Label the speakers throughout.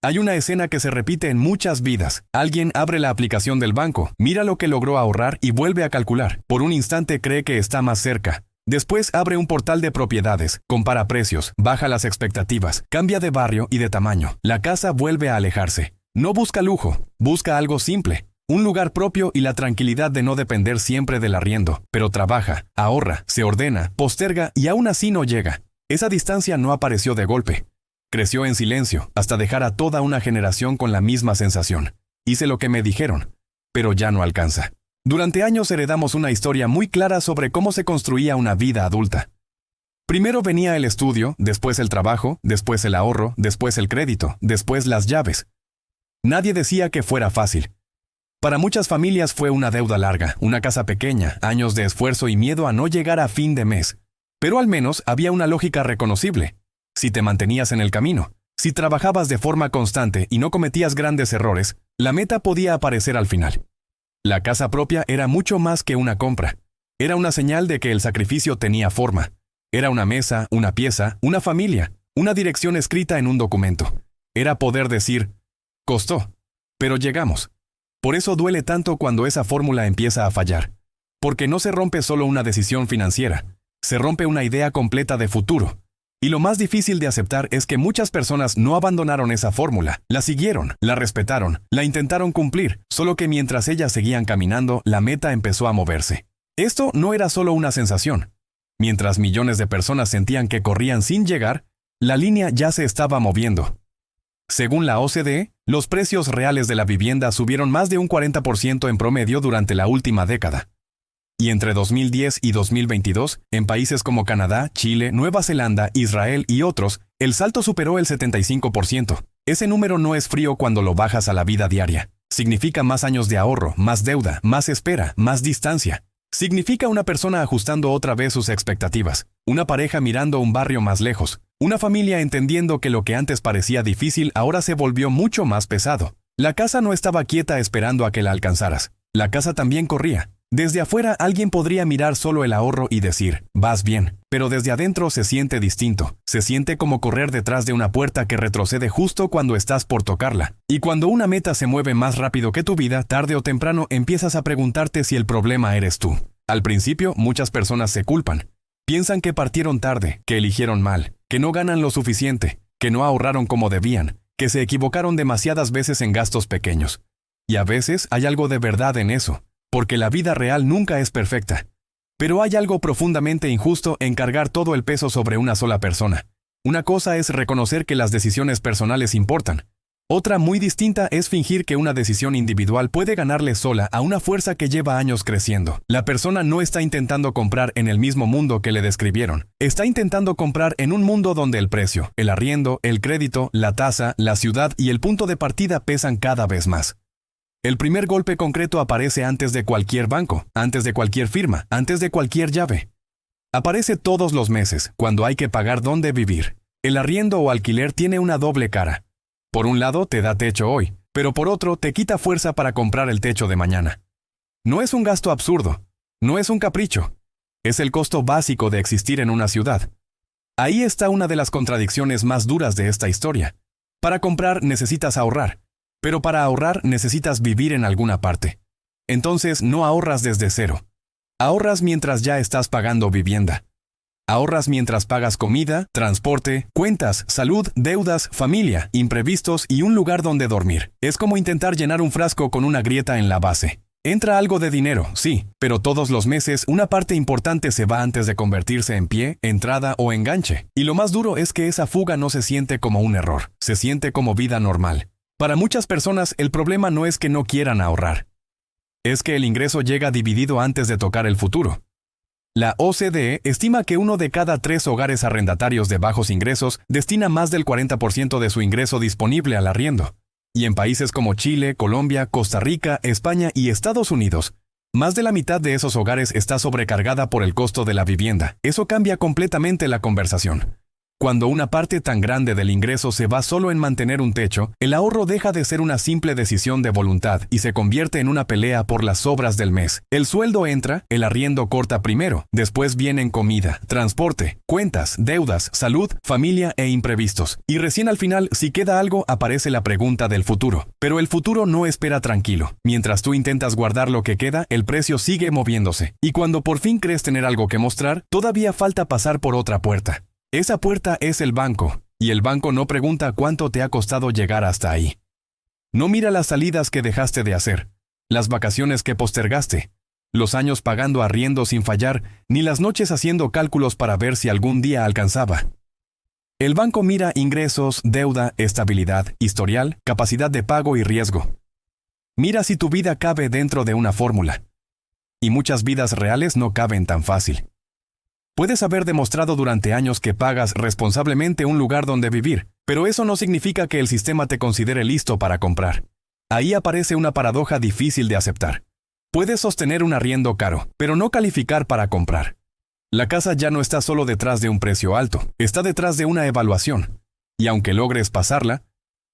Speaker 1: Hay una escena que se repite en muchas vidas. Alguien abre la aplicación del banco, mira lo que logró ahorrar y vuelve a calcular. Por un instante cree que está más cerca. Después abre un portal de propiedades, compara precios, baja las expectativas, cambia de barrio y de tamaño. La casa vuelve a alejarse. No busca lujo, busca algo simple. Un lugar propio y la tranquilidad de no depender siempre del arriendo. Pero trabaja, ahorra, se ordena, posterga y aún así no llega. Esa distancia no apareció de golpe. Creció en silencio, hasta dejar a toda una generación con la misma sensación. Hice lo que me dijeron, pero ya no alcanza. Durante años heredamos una historia muy clara sobre cómo se construía una vida adulta. Primero venía el estudio, después el trabajo, después el ahorro, después el crédito, después las llaves. Nadie decía que fuera fácil. Para muchas familias fue una deuda larga, una casa pequeña, años de esfuerzo y miedo a no llegar a fin de mes. Pero al menos había una lógica reconocible. Si te mantenías en el camino, si trabajabas de forma constante y no cometías grandes errores, la meta podía aparecer al final. La casa propia era mucho más que una compra. Era una señal de que el sacrificio tenía forma. Era una mesa, una pieza, una familia, una dirección escrita en un documento. Era poder decir, costó, pero llegamos. Por eso duele tanto cuando esa fórmula empieza a fallar. Porque no se rompe solo una decisión financiera, se rompe una idea completa de futuro. Y lo más difícil de aceptar es que muchas personas no abandonaron esa fórmula, la siguieron, la respetaron, la intentaron cumplir, solo que mientras ellas seguían caminando, la meta empezó a moverse. Esto no era solo una sensación. Mientras millones de personas sentían que corrían sin llegar, la línea ya se estaba moviendo. Según la OCDE, los precios reales de la vivienda subieron más de un 40% en promedio durante la última década. Y entre 2010 y 2022, en países como Canadá, Chile, Nueva Zelanda, Israel y otros, el salto superó el 75%. Ese número no es frío cuando lo bajas a la vida diaria. Significa más años de ahorro, más deuda, más espera, más distancia. Significa una persona ajustando otra vez sus expectativas, una pareja mirando un barrio más lejos, una familia entendiendo que lo que antes parecía difícil ahora se volvió mucho más pesado. La casa no estaba quieta esperando a que la alcanzaras. La casa también corría. Desde afuera alguien podría mirar solo el ahorro y decir, vas bien, pero desde adentro se siente distinto. Se siente como correr detrás de una puerta que retrocede justo cuando estás por tocarla. Y cuando una meta se mueve más rápido que tu vida, tarde o temprano empiezas a preguntarte si el problema eres tú. Al principio, muchas personas se culpan. Piensan que partieron tarde, que eligieron mal, que no ganan lo suficiente, que no ahorraron como debían, que se equivocaron demasiadas veces en gastos pequeños. Y a veces hay algo de verdad en eso. Porque la vida real nunca es perfecta. Pero hay algo profundamente injusto en cargar todo el peso sobre una sola persona. Una cosa es reconocer que las decisiones personales importan. Otra muy distinta es fingir que una decisión individual puede ganarle sola a una fuerza que lleva años creciendo. La persona no está intentando comprar en el mismo mundo que le describieron. Está intentando comprar en un mundo donde el precio, el arriendo, el crédito, la tasa, la ciudad y el punto de partida pesan cada vez más. El primer golpe concreto aparece antes de cualquier banco, antes de cualquier firma, antes de cualquier llave. Aparece todos los meses, cuando hay que pagar dónde vivir. El arriendo o alquiler tiene una doble cara. Por un lado te da techo hoy, pero por otro te quita fuerza para comprar el techo de mañana. No es un gasto absurdo, no es un capricho. Es el costo básico de existir en una ciudad. Ahí está una de las contradicciones más duras de esta historia. Para comprar necesitas ahorrar. Pero para ahorrar necesitas vivir en alguna parte. Entonces no ahorras desde cero. Ahorras mientras ya estás pagando vivienda. Ahorras mientras pagas comida, transporte, cuentas, salud, deudas, familia, imprevistos y un lugar donde dormir. Es como intentar llenar un frasco con una grieta en la base. Entra algo de dinero, sí, pero todos los meses una parte importante se va antes de convertirse en pie, entrada o enganche. Y lo más duro es que esa fuga no se siente como un error, se siente como vida normal. Para muchas personas, el problema no es que no quieran ahorrar. Es que el ingreso llega dividido antes de tocar el futuro. La OCDE estima que 1 de cada 3 hogares arrendatarios de bajos ingresos destina más del 40% de su ingreso disponible al arriendo. Y en países como Chile, Colombia, Costa Rica, España y Estados Unidos, más de la mitad de esos hogares está sobrecargada por el costo de la vivienda. Eso cambia completamente la conversación. Cuando una parte tan grande del ingreso se va solo en mantener un techo, el ahorro deja de ser una simple decisión de voluntad y se convierte en una pelea por las sobras del mes. El sueldo entra, el arriendo corta primero, después vienen comida, transporte, cuentas, deudas, salud, familia e imprevistos. Y recién al final, si queda algo, aparece la pregunta del futuro. Pero el futuro no espera tranquilo. Mientras tú intentas guardar lo que queda, el precio sigue moviéndose. Y cuando por fin crees tener algo que mostrar, todavía falta pasar por otra puerta. Esa puerta es el banco, y el banco no pregunta cuánto te ha costado llegar hasta ahí. No mira las salidas que dejaste de hacer, las vacaciones que postergaste, los años pagando arriendo sin fallar, ni las noches haciendo cálculos para ver si algún día alcanzaba. El banco mira ingresos, deuda, estabilidad, historial, capacidad de pago y riesgo. Mira si tu vida cabe dentro de una fórmula. Y muchas vidas reales no caben tan fácil. Puedes haber demostrado durante años que pagas responsablemente un lugar donde vivir, pero eso no significa que el sistema te considere listo para comprar. Ahí aparece una paradoja difícil de aceptar. Puedes sostener un arriendo caro, pero no calificar para comprar. La casa ya no está solo detrás de un precio alto, está detrás de una evaluación. Y aunque logres pasarla,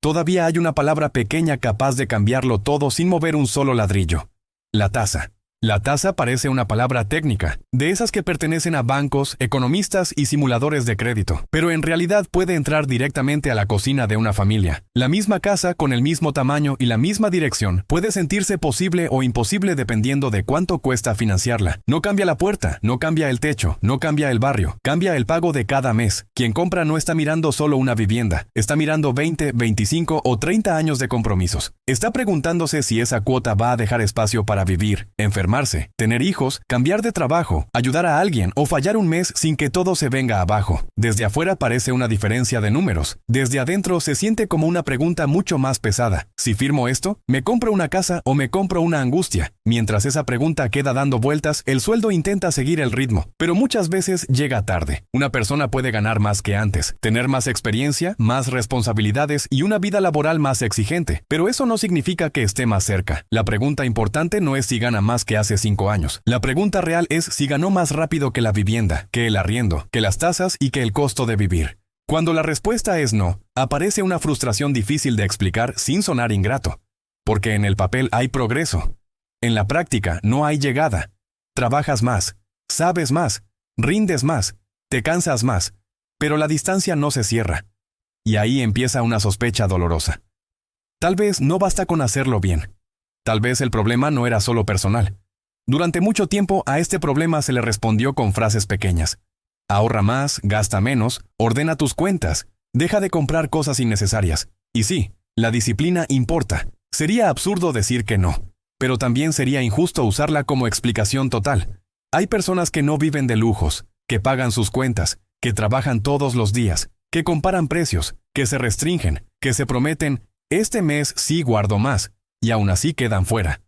Speaker 1: todavía hay una palabra pequeña capaz de cambiarlo todo sin mover un solo ladrillo: la tasa. La tasa parece una palabra técnica, de esas que pertenecen a bancos, economistas y simuladores de crédito, pero en realidad puede entrar directamente a la cocina de una familia. La misma casa, con el mismo tamaño y la misma dirección, puede sentirse posible o imposible dependiendo de cuánto cuesta financiarla. No cambia la puerta, no cambia el techo, no cambia el barrio, cambia el pago de cada mes. Quien compra no está mirando solo una vivienda, está mirando 20, 25 o 30 años de compromisos. Está preguntándose si esa cuota va a dejar espacio para vivir, enfermarse, tener hijos, cambiar de trabajo, ayudar a alguien o fallar un mes sin que todo se venga abajo. Desde afuera parece una diferencia de números. Desde adentro se siente como una pregunta mucho más pesada. Si firmo esto, ¿me compro una casa o me compro una angustia? Mientras esa pregunta queda dando vueltas, el sueldo intenta seguir el ritmo, pero muchas veces llega tarde. Una persona puede ganar más que antes, tener más experiencia, más responsabilidades y una vida laboral más exigente, pero eso no significa que esté más cerca. La pregunta importante no es si gana más que hace 5 años. La pregunta real es si ganó más rápido que la vivienda, que el arriendo, que las tasas y que el costo de vivir. Cuando la respuesta es no, aparece una frustración difícil de explicar sin sonar ingrato. Porque en el papel hay progreso. En la práctica no hay llegada. Trabajas más, sabes más, rindes más, te cansas más, pero la distancia no se cierra. Y ahí empieza una sospecha dolorosa. Tal vez no basta con hacerlo bien. Tal vez el problema no era solo personal. Durante mucho tiempo a este problema se le respondió con frases pequeñas. Ahorra más, gasta menos, ordena tus cuentas, deja de comprar cosas innecesarias. Y sí, la disciplina importa. Sería absurdo decir que no, pero también sería injusto usarla como explicación total. Hay personas que no viven de lujos, que pagan sus cuentas, que trabajan todos los días, que comparan precios, que se restringen, que se prometen, este mes sí guardo más, y aún así quedan fuera.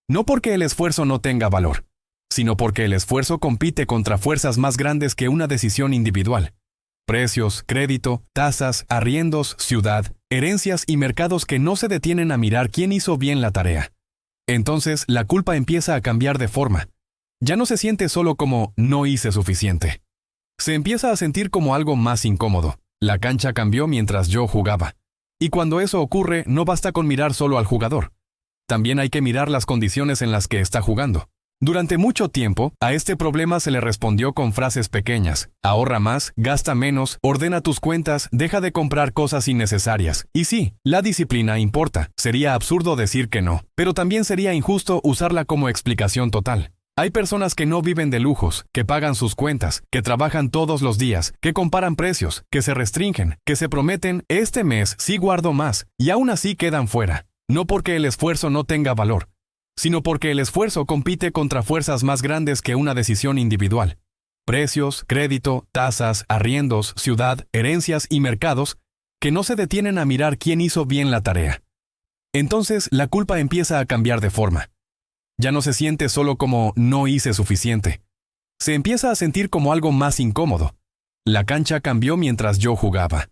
Speaker 1: No porque el esfuerzo no tenga valor, sino porque el esfuerzo compite contra fuerzas más grandes que una decisión individual. Precios, crédito, tasas, arriendos, ciudad, herencias y mercados que no se detienen a mirar quién hizo bien la tarea. Entonces, la culpa empieza a cambiar de forma. Ya no se siente solo como no hice suficiente. Se empieza a sentir como algo más incómodo. La cancha cambió mientras yo jugaba. Y cuando eso ocurre, no basta con mirar solo al jugador. También hay que mirar las condiciones en las que está jugando. Durante mucho tiempo, a este problema se le respondió con frases pequeñas. Ahorra más, gasta menos, ordena tus cuentas, deja de comprar cosas innecesarias. Y sí, la disciplina importa. Sería absurdo decir que no, pero también sería injusto usarla como explicación total. Hay personas que no viven de lujos, que pagan sus cuentas, que trabajan todos los días, que comparan precios, que se restringen, que se prometen, este mes sí guardo más, y aún así quedan fuera. No porque el esfuerzo no tenga valor, sino porque el esfuerzo compite contra fuerzas más grandes que una decisión individual. Precios, crédito, tasas, arriendos, ciudad, herencias y mercados que no se detienen a mirar quién hizo bien la tarea. Entonces la culpa empieza a cambiar de forma. Ya no se siente solo como no hice suficiente. Se empieza a sentir como algo más incómodo. La cancha cambió mientras yo jugaba.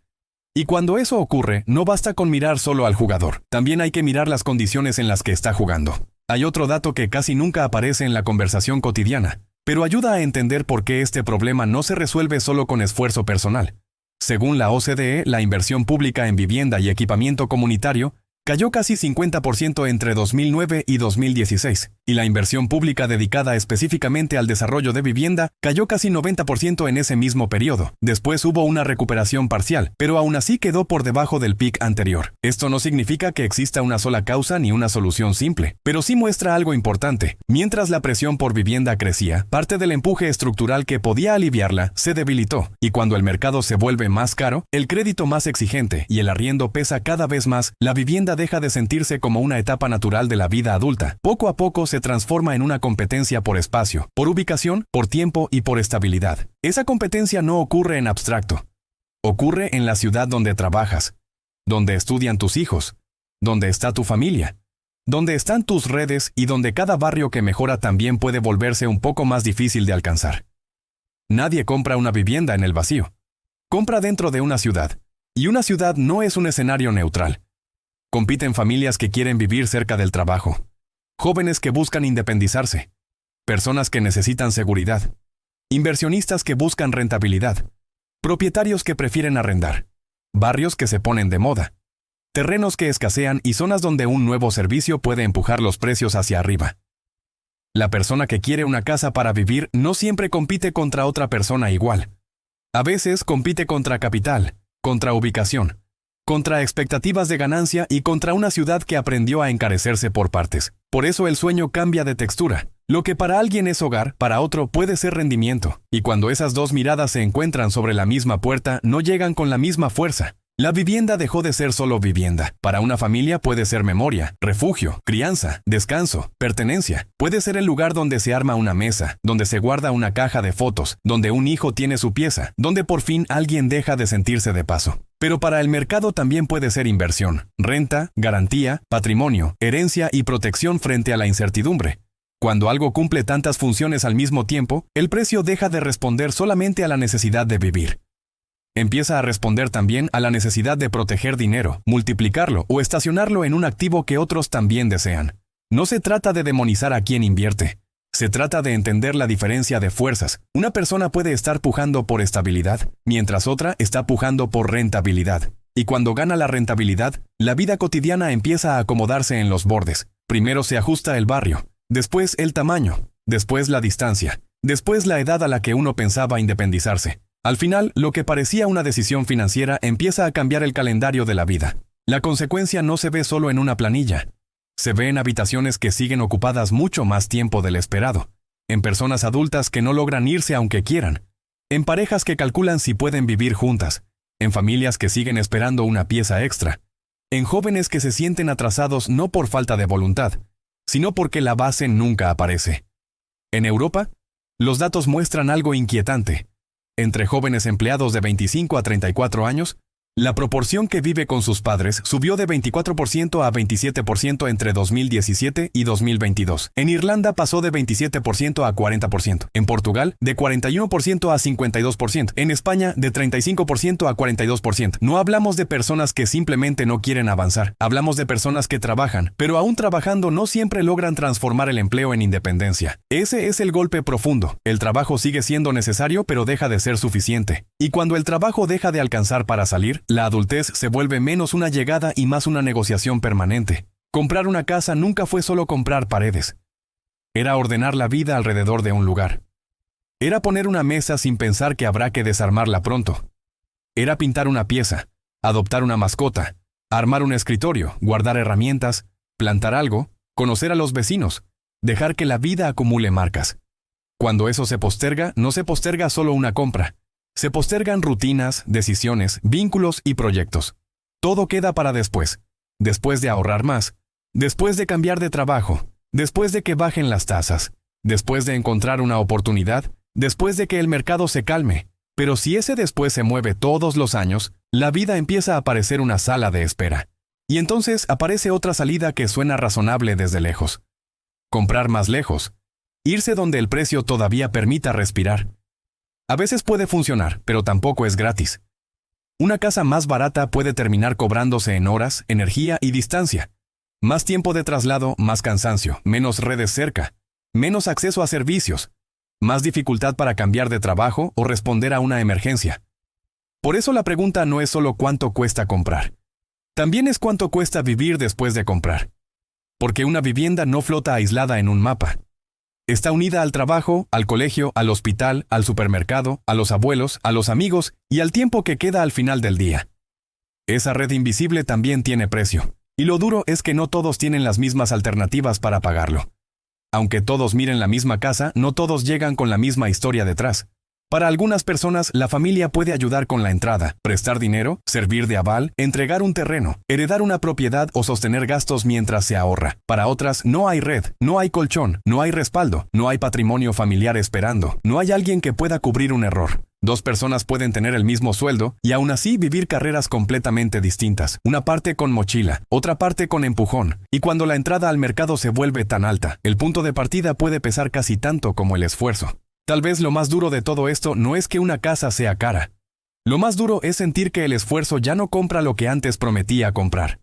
Speaker 1: Y cuando eso ocurre, no basta con mirar solo al jugador. También hay que mirar las condiciones en las que está jugando. Hay otro dato que casi nunca aparece en la conversación cotidiana, pero ayuda a entender por qué este problema no se resuelve solo con esfuerzo personal. Según la OCDE, la inversión pública en vivienda y equipamiento comunitario cayó casi 50% entre 2009 y 2016, y la inversión pública dedicada específicamente al desarrollo de vivienda cayó casi 90% en ese mismo periodo. Después hubo una recuperación parcial, pero aún así quedó por debajo del pic anterior. Esto no significa que exista una sola causa ni una solución simple, pero sí muestra algo importante. Mientras la presión por vivienda crecía, parte del empuje estructural que podía aliviarla se debilitó, y cuando el mercado se vuelve más caro, el crédito más exigente y el arriendo pesa cada vez más, la vivienda deja de sentirse como una etapa natural de la vida adulta. Poco a poco se transforma en una competencia por espacio, por ubicación, por tiempo y por estabilidad. Esa competencia no ocurre en abstracto. Ocurre en la ciudad donde trabajas, donde estudian tus hijos, donde está tu familia, donde están tus redes y donde cada barrio que mejora también puede volverse un poco más difícil de alcanzar. Nadie compra una vivienda en el vacío. Compra dentro de una ciudad. Y una ciudad no es un escenario neutral. Compiten familias que quieren vivir cerca del trabajo, jóvenes que buscan independizarse, personas que necesitan seguridad, inversionistas que buscan rentabilidad, propietarios que prefieren arrendar, barrios que se ponen de moda, terrenos que escasean y zonas donde un nuevo servicio puede empujar los precios hacia arriba. La persona que quiere una casa para vivir no siempre compite contra otra persona igual. A veces compite contra capital, contra ubicación, contra expectativas de ganancia y contra una ciudad que aprendió a encarecerse por partes. Por eso el sueño cambia de textura. Lo que para alguien es hogar, para otro puede ser rendimiento. Y cuando esas dos miradas se encuentran sobre la misma puerta, no llegan con la misma fuerza. La vivienda dejó de ser solo vivienda. Para una familia puede ser memoria, refugio, crianza, descanso, pertenencia. Puede ser el lugar donde se arma una mesa, donde se guarda una caja de fotos, donde un hijo tiene su pieza, donde por fin alguien deja de sentirse de paso. Pero para el mercado también puede ser inversión, renta, garantía, patrimonio, herencia y protección frente a la incertidumbre. Cuando algo cumple tantas funciones al mismo tiempo, el precio deja de responder solamente a la necesidad de vivir. Empieza a responder también a la necesidad de proteger dinero, multiplicarlo o estacionarlo en un activo que otros también desean. No se trata de demonizar a quien invierte. Se trata de entender la diferencia de fuerzas. Una persona puede estar pujando por estabilidad, mientras otra está pujando por rentabilidad. Y cuando gana la rentabilidad, la vida cotidiana empieza a acomodarse en los bordes. Primero se ajusta el barrio, después el tamaño, después la distancia, después la edad a la que uno pensaba independizarse. Al final, lo que parecía una decisión financiera empieza a cambiar el calendario de la vida. La consecuencia no se ve solo en una planilla. Se ve en habitaciones que siguen ocupadas mucho más tiempo del esperado, en personas adultas que no logran irse aunque quieran, en parejas que calculan si pueden vivir juntas, en familias que siguen esperando una pieza extra, en jóvenes que se sienten atrasados no por falta de voluntad, sino porque la base nunca aparece. En Europa, los datos muestran algo inquietante. Entre jóvenes empleados de 25 a 34 años, la proporción que vive con sus padres subió de 24% a 27% entre 2017 y 2022. En Irlanda pasó de 27% a 40%. En Portugal, de 41% a 52%. En España, de 35% a 42%. No hablamos de personas que simplemente no quieren avanzar. Hablamos de personas que trabajan, pero aún trabajando no siempre logran transformar el empleo en independencia. Ese es el golpe profundo. El trabajo sigue siendo necesario, pero deja de ser suficiente. Y cuando el trabajo deja de alcanzar para salir, la adultez se vuelve menos una llegada y más una negociación permanente. Comprar una casa nunca fue solo comprar paredes. Era ordenar la vida alrededor de un lugar. Era poner una mesa sin pensar que habrá que desarmarla pronto. Era pintar una pieza, adoptar una mascota, armar un escritorio, guardar herramientas, plantar algo, conocer a los vecinos, dejar que la vida acumule marcas. Cuando eso se posterga, no se posterga solo una compra. Se postergan rutinas, decisiones, vínculos y proyectos. Todo queda para después. Después de ahorrar más. Después de cambiar de trabajo. Después de que bajen las tasas. Después de encontrar una oportunidad. Después de que el mercado se calme. Pero si ese después se mueve todos los años, la vida empieza a parecer una sala de espera. Y entonces aparece otra salida que suena razonable desde lejos. Comprar más lejos. Irse donde el precio todavía permita respirar. A veces puede funcionar, pero tampoco es gratis. Una casa más barata puede terminar cobrándose en horas, energía y distancia. Más tiempo de traslado, más cansancio, menos redes cerca, menos acceso a servicios, más dificultad para cambiar de trabajo o responder a una emergencia. Por eso la pregunta no es solo cuánto cuesta comprar. También es cuánto cuesta vivir después de comprar. Porque una vivienda no flota aislada en un mapa. Está unida al trabajo, al colegio, al hospital, al supermercado, a los abuelos, a los amigos y al tiempo que queda al final del día. Esa red invisible también tiene precio. Y lo duro es que no todos tienen las mismas alternativas para pagarlo. Aunque todos miren la misma casa, no todos llegan con la misma historia detrás. Para algunas personas, la familia puede ayudar con la entrada, prestar dinero, servir de aval, entregar un terreno, heredar una propiedad o sostener gastos mientras se ahorra. Para otras, no hay red, no hay colchón, no hay respaldo, no hay patrimonio familiar esperando, no hay alguien que pueda cubrir un error. Dos personas pueden tener el mismo sueldo y aún así vivir carreras completamente distintas. Una parte con mochila, otra parte con empujón. Y cuando la entrada al mercado se vuelve tan alta, el punto de partida puede pesar casi tanto como el esfuerzo. Tal vez lo más duro de todo esto no es que una casa sea cara. Lo más duro es sentir que el esfuerzo ya no compra lo que antes prometía comprar.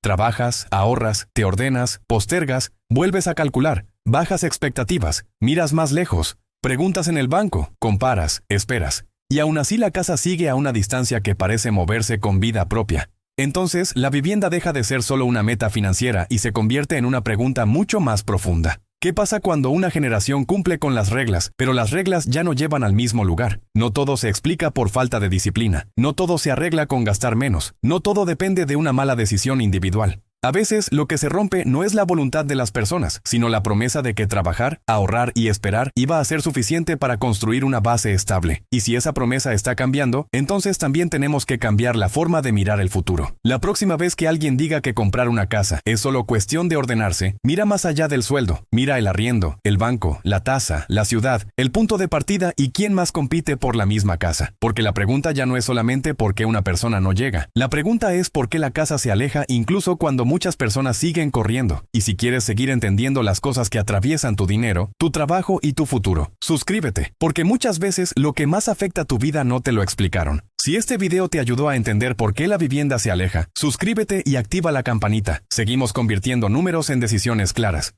Speaker 1: Trabajas, ahorras, te ordenas, postergas, vuelves a calcular, bajas expectativas, miras más lejos, preguntas en el banco, comparas, esperas. Y aún así la casa sigue a una distancia que parece moverse con vida propia. Entonces, la vivienda deja de ser solo una meta financiera y se convierte en una pregunta mucho más profunda. ¿Qué pasa cuando una generación cumple con las reglas, pero las reglas ya no llevan al mismo lugar? No todo se explica por falta de disciplina, no todo se arregla con gastar menos, no todo depende de una mala decisión individual. A veces, lo que se rompe no es la voluntad de las personas, sino la promesa de que trabajar, ahorrar y esperar iba a ser suficiente para construir una base estable. Y si esa promesa está cambiando, entonces también tenemos que cambiar la forma de mirar el futuro. La próxima vez que alguien diga que comprar una casa es solo cuestión de ordenarse, mira más allá del sueldo, mira el arriendo, el banco, la tasa, la ciudad, el punto de partida y quién más compite por la misma casa. Porque la pregunta ya no es solamente por qué una persona no llega. La pregunta es por qué la casa se aleja incluso cuando muchas personas siguen corriendo. Y si quieres seguir entendiendo las cosas que atraviesan tu dinero, tu trabajo y tu futuro, suscríbete, porque muchas veces lo que más afecta a tu vida no te lo explicaron. Si este video te ayudó a entender por qué la vivienda se aleja, suscríbete y activa la campanita. Seguimos convirtiendo números en decisiones claras.